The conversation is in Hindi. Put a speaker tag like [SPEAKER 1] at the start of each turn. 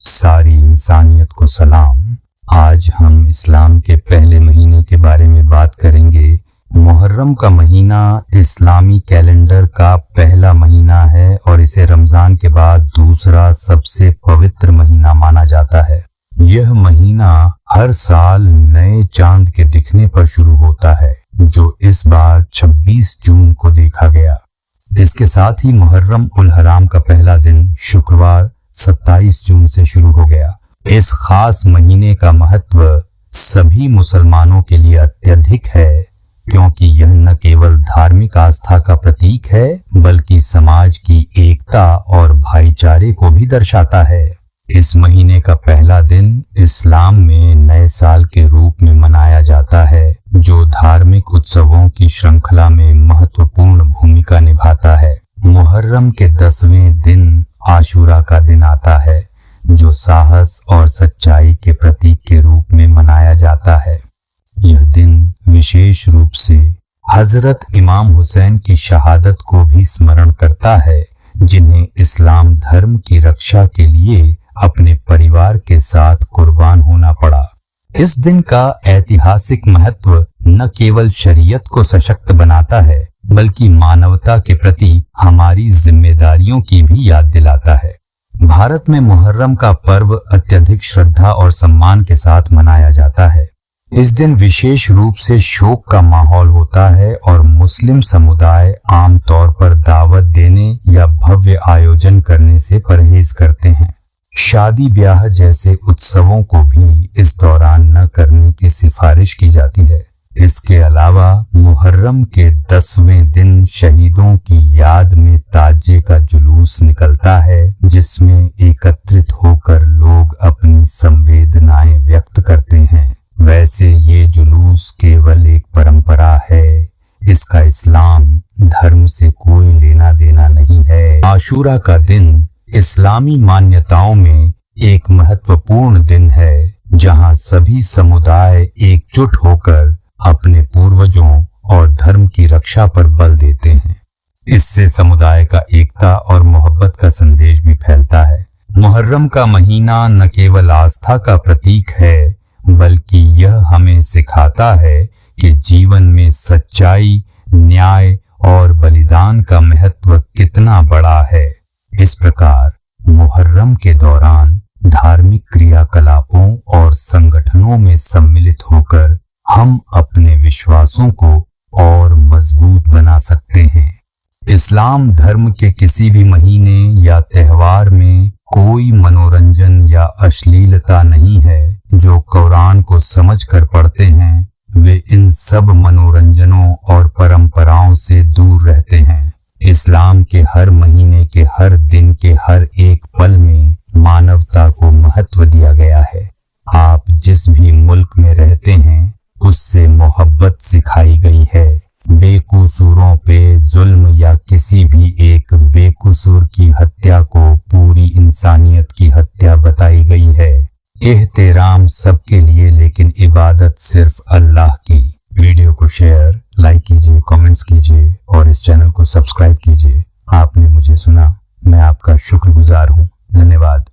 [SPEAKER 1] सारी इंसानियत को सलाम। आज हम इस्लाम के पहले महीने के बारे में बात करेंगे। मुहर्रम का महीना इस्लामी कैलेंडर का पहला महीना है और इसे रमजान के बाद दूसरा सबसे पवित्र महीना माना जाता है। यह महीना हर साल नए चांद के दिखने पर शुरू होता है, जो इस बार 26 जून को देखा गया। इसके साथ ही मुहर्रम उल हराम का पहला दिन शुक्रवार 27 जून से शुरू हो गया। इस खास महीने का महत्व सभी मुसलमानों के लिए अत्यधिक है, क्योंकि यह न केवल धार्मिक आस्था का प्रतीक है बल्कि समाज की एकता और भाईचारे को भी दर्शाता है। इस महीने का पहला दिन इस्लाम में नए साल के रूप में मनाया जाता है, जो धार्मिक उत्सवों की श्रृंखला में महत्वपूर्ण भूमिका निभाता है। मुहर्रम के 10वें दिन आशूरा का दिन आता है, जो साहस और सच्चाई के प्रतीक के रूप में मनाया जाता है। यह दिन विशेष रूप से हजरत इमाम हुसैन की शहादत को भी स्मरण करता है, जिन्हें इस्लाम धर्म की रक्षा के लिए अपने परिवार के साथ कुर्बान होना पड़ा। इस दिन का ऐतिहासिक महत्व न केवल शरीयत को सशक्त बनाता है बल्कि मानवता के प्रति हमारी जिम्मेदारियों की भी याद दिलाता है। भारत में मुहर्रम का पर्व अत्यधिक श्रद्धा और सम्मान के साथ मनाया जाता है। इस दिन विशेष रूप से शोक का माहौल होता है और मुस्लिम समुदाय आमतौर पर दावत देने या भव्य आयोजन करने से परहेज करते हैं। शादी ब्याह जैसे उत्सवों को भी इस दौरान न करने की सिफारिश की जाती है। इसके अलावा मुहर्रम के 10वें दिन शहीदों की याद में ताजिए का जुलूस निकलता है, जिसमें एकत्रित होकर लोग अपनी संवेदनाएं व्यक्त करते हैं। वैसे ये जुलूस केवल एक परंपरा है, इसका इस्लाम धर्म से कोई लेना देना नहीं है। आशूरा का दिन इस्लामी मान्यताओं में एक महत्वपूर्ण दिन है, जहां सभी समुदाय एकजुट होकर अपने पूर्वजों और धर्म की रक्षा पर बल देते हैं। इससे समुदाय का एकता और मोहब्बत का संदेश भी फैलता है। मुहर्रम का महीना न केवल आस्था का प्रतीक है बल्कि यह हमें सिखाता है कि जीवन में सच्चाई, न्याय और बलिदान का महत्व कितना बड़ा है। इस प्रकार मुहर्रम के दौरान धार्मिक क्रियाकलापों और संगठनों में सम्मिलित होकर हम अपने विश्वासों को और मजबूत बना सकते हैं। इस्लाम धर्म के किसी भी महीने या त्योहार में कोई मनोरंजन या अश्लीलता नहीं है। जो कुरान को समझकर पढ़ते हैं वे इन सब मनोरंजनों और परंपराओं से दूर रहते हैं। इस्लाम के हर महीने के हर दिन के हर एक पल में मानवता को महत्व दिया गया है। आप जिस भी मुल्क में रहते हैं उससे मोहब्बत सिखाई गई है। बेकसूरों पे जुल्म या किसी भी एक बेकसूर की हत्या को पूरी इंसानियत की हत्या बताई गई है। एहतराम सबके लिए, लेकिन इबादत सिर्फ अल्लाह की। वीडियो को शेयर, लाइक कीजिए, कमेंट्स कीजिए और इस चैनल को सब्सक्राइब कीजिए। आपने मुझे सुना, मैं आपका शुक्रगुजार हूँ। धन्यवाद।